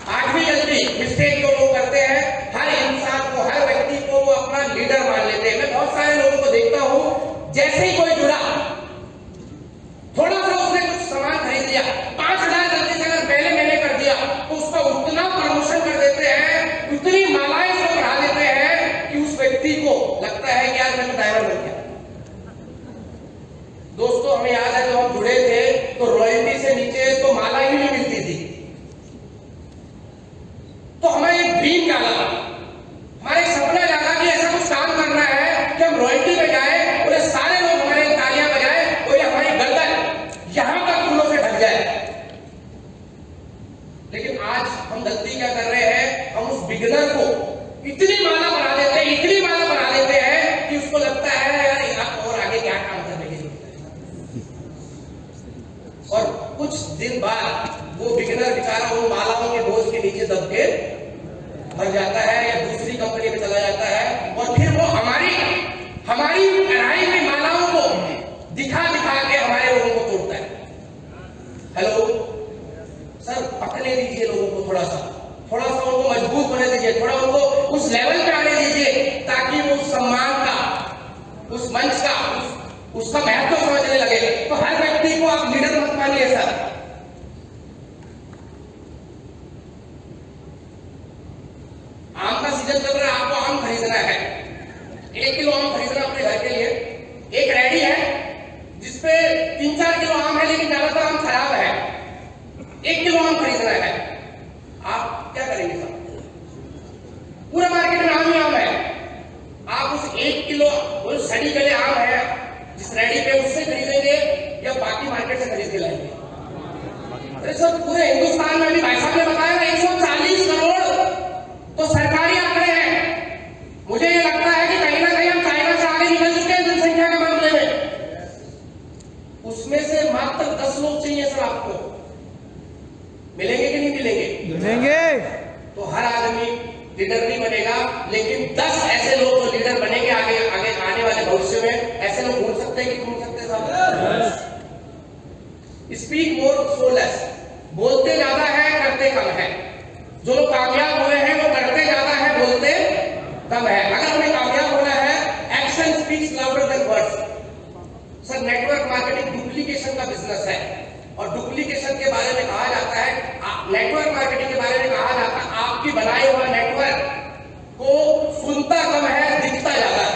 आठवीं गलती, मिस्टेक जो लोग करते हैं, हर इंसान को, हर व्यक्ति को वो अपना लीडर मान लेते हैं। मैं बहुत सारे लोगों को देखता हूं, जैसे ही कोई जुड़ा, थोड़ा सा उसने कुछ सामान खरीद लिया, 5000 गलती से अगर पहले मैंने कर दिया तो उसका उतना प्रमोशन कर देते हैं, उतनी मालाएं उसको बढ़ा देते हैं कि उस व्यक्ति को लगता है कि यार मैं ड्राइवर बन गया। दोस्तों, हमें याद है जब हम जुड़े थे तो रॉयल्टी से नीचे तो माला ही नहीं मिलती थी। तो हमें एक ड्रीम जागा, हमारे सपना जागा कि ऐसा कुछ काम करना है कि हम रॉयल्टी में जाए और सारे लोग हमारे तालियां बजाए और हमारी गर्दन यहां तक फूलों से ढक जाए। लेकिन आज हम गलती क्या कर रहे हैं? हम उस बिगिनर को इतनी माला बना देते हैं, इतनी माला बना देते हैं कि उसको लगता है यार और आगे क्या काम करने की जरूरत है। और कुछ दिन बाद वो बिगिनर बेचारा उन मालाओं के बोझ के नीचे दब के मर जाता है या दूसरी कंपनी में चला जाता हमारी अढ़ाई की मालाओं को दिखा दिखा के हमारे लोगों को तोड़ता है। हेलो सर, पकड़ने दीजिए लोगों को, थोड़ा सा उनको मजबूत होने दीजिए, थोड़ा उनको उस लेवल पे आने दीजिए ताकि वो उस सम्मान का, उस मंच का, उसका महत्व समझने लगे। तो हर व्यक्ति को आप लीडर मत मानिए सर। आम का सीजन चल रहा है, आपको आम खरीदना है, 1 किलो आम खरीदना अपने घर के लिए। एक रेडी है जिसपे 3-4 किलो आम है, लेकिन ज्यादातर आम खराब है। 1 किलो आम खरीदना है, आप क्या करेंगे साहब? पूरा मार्केट में आम ही आम है। आप उस 1 किलो वो सड़ी गले आम है जिस रेडी पे, उससे खरीदेंगे या बाकी मार्केट से खरीद के लाएंगे? अरे सर, पूरे हिंदुस्तान में भी भाई साहब ने बताया ना 140 करोड़ तो सरकारी आंकड़े हैं। मुझे ये लगता है कि कहीं ना कहीं हम चाइना से आगे निकल चुके हैं जनसंख्या के मामले में। उसमें से मात्र 10 लोग चाहिए सर आपको। मिलेंगे कि नहीं मिलेंगे? मिलेंगे। तो हर आदमी लीडर नहीं बनेगा, लेकिन 10 ऐसे लोग जो लीडर बनेंगे आगे आगे आने वाले भविष्य में, ऐसे लोग ढूंढ सकते हैं कि ढूंढ सकते हैं साहब? स्पीक मोर सो लेस, बोलते ज्यादा है करते कम है। जो लोग कामयाब हुए हैं वो करते ज्यादा है, बोलते कम है। अगर हमें कामयाब होना है, action speaks louder than words. Sir, network marketing duplication का बिजनेस है, और डुप्लीकेशन के बारे में कहा जाता है, नेटवर्क मार्केटिंग के बारे में कहा जाता है, आपकी बनाए हुआ नेटवर्क को सुनता कम है, दिखता ज्यादा है।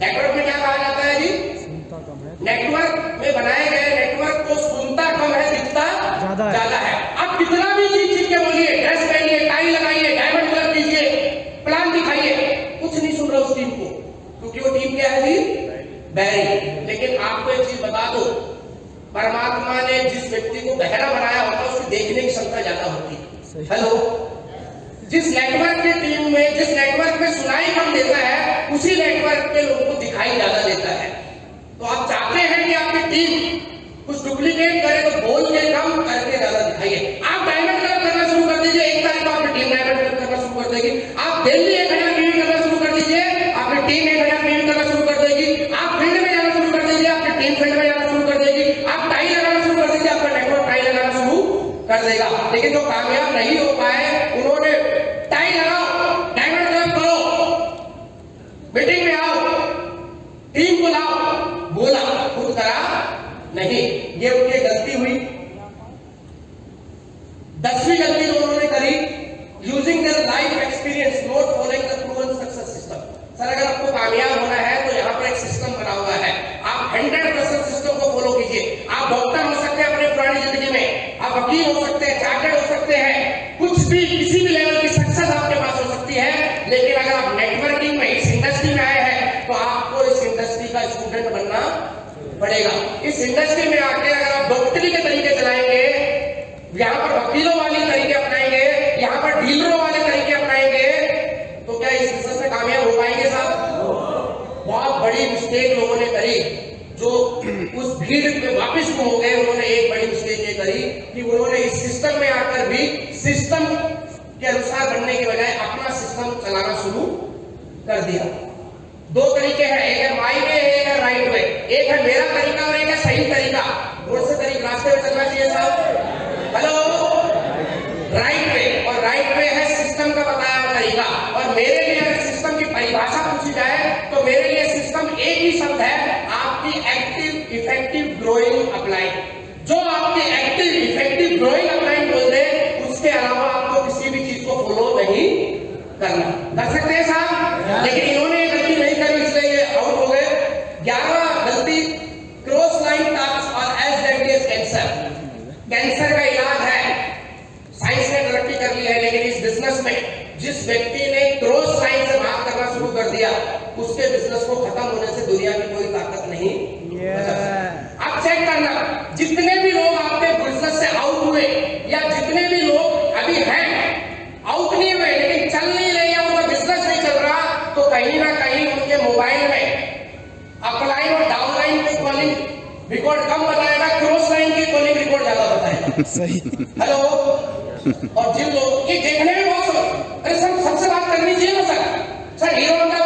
नेटवर्क में क्या कहा जाता है जी? सुनता कम है। नेटवर्क में बनाए गए नेटवर्क को सुनता कम है, दिखता ज्यादा है। आप कितना भी चीज के बोलिए, ड्रेस पहनिए, टाई लगाइए, डायमंड कलर कीजिए, प्लान दिखाइए, कुछ नहीं सुन रहा उस टीम को, क्योंकि वो टीम क्या है जी? बैरी। लेकिन आपको एक चीज बता दो, परमात्मा ने जिस व्यक्ति को बहरा बनाया होता है उसकी देखने की क्षमता ज्यादा होती है। हेलो, जिस नेटवर्क की टीम में, जिस नेटवर्क में सुनाई कम देता है, उसी नेटवर्क के लोगों को दिखाई ज्यादा देता है। तो आप चाहते हैं कि आपकी टीम कुछ डुप्लीकेट करे तो बोल के कम, करके ज्यादा दिखाइए। आप डायमंड कलर करना शुरू कर दीजिए, 1 तारीख को आपकी टीम डायमंड कलर करना शुरू कर देगी। आप डेली 1000 मीटिंग करना शुरू कर दीजिए, आपकी टीम 1000 मीटिंग करना शुरू कर देगी। आप फील्ड में जाना शुरू कर दीजिए, आपकी टीम फील्ड में जाना शुरू कर देगी। आप टाई लगाना शुरू कर दीजिए, आपका नेटवर्क टाई लगाना शुरू कर देगा। लेकिन जो कामयाब नहीं हो पाए, उन्होंने टाई लगाओ, डायमंड कलर करो, मीटिंग में आओ, टीम को लाओ, बोला, खुद करा नहीं। ये उनकी गलती हुई। 10वीं गलती जो उन्होंने करी, using their life experience, not following the proven success system. Sir, अगर आपको कामयाब होना है तो यहाँ पर एक सिस्टम बना हुआ है, आप 100% सिस्टम को फॉलो कीजिए। आप डॉक्टर हो सकते हैं अपनी पुरानी जिंदगी में, आप वकील हो सकते हैं, चार्टर्ड हो सकते हैं, कुछ भी, किसी भी लेवल की सक्सेस आपके पास हो सकती है। लेकिन अगर आप नेटवर्किंग में, इस इंडस्ट्री में आए हैं, तो आपको इस इंडस्ट्री का स्टूडेंट बनना पड़ेगा। इस इंडस्ट्री में आके अगर आप डॉक्टरी के तरीके चलाएंगे, यहाँ पर वकीलों वाले तरीके अपनाएंगे, यहाँ पर डीलरों वाले तरीके अपनाएंगे, तो क्या इस बिजनेस में कामयाब हो पाएंगे साहब? बहुत बड़ी मिस्टेक लोगों ने करी, जो उस भीड़ में वापस गुम हो गए। उन्होंने एक बड़ी मिस्टेक ये करी कि उन्होंने इस सिस्टम में आकर भी सिस्टम के अनुसार बनने के बजाय अपना सिस्टम चलाना शुरू कर दिया। 2 तरीके हैं, एक है माई वे, एक है राइट वे। एक है मेरा तरीका और एक है सही तरीका। कौन सा तरीका रास्ते में चलना चाहिए साहब? Hello, right way. और राइट वे है सिस्टम का बताया हुआ तरीका। और मेरे लिए अगर सिस्टम की परिभाषा पूछी जाए तो मेरे लिए सिस्टम एक ही शब्द है, आपकी एक्टिव इफेक्टिव ग्रोइंग अपलाइड। जो आपकी एक्टिव इफेक्टिव ग्रोइंग अपलाइड बोल दे, उसके अलावा आपको किसी भी चीज को फॉलो नहीं करना। कर सकते हैं साहब? लेकिन इन्होंने गलती नहीं करी, इसलिए ये आउट हो गए। 11 गलती, क्रॉस लाइन टास्क और as deadly as cancer. Cancer का इलाज है, साइंस ने तरक्की कर ली है, लेकिन इस बिजनेस में जिस व्यक्ति ने क्रॉस लाइन से बात करना शुरू कर दिया, उसके बिजनेस को खत्म होने से दुनिया की कोई ताकत नहीं बचा सकती। आप चेक करना, जितने भी लोग आपके बिजनेस से आउट हुए, या जितने भी लोग अभी हैं आउट नहीं हुए लेकिन चल नहीं रहे, या उनका बिजनेस नहीं चल रहा, तो कहीं ना कहीं उनके मोबाइल में अपलाइन और डाउनलाइन की कॉलिंग रिकॉर्ड कम बताएगा, क्रॉस लाइन की कॉलिंग रिकॉर्ड ज्यादा बताएगा। सही। हेलो, और जिन लोग ये देखने में बहुत, अरे सर सबसे बात करनी चाहिए ना सर। Hero Honda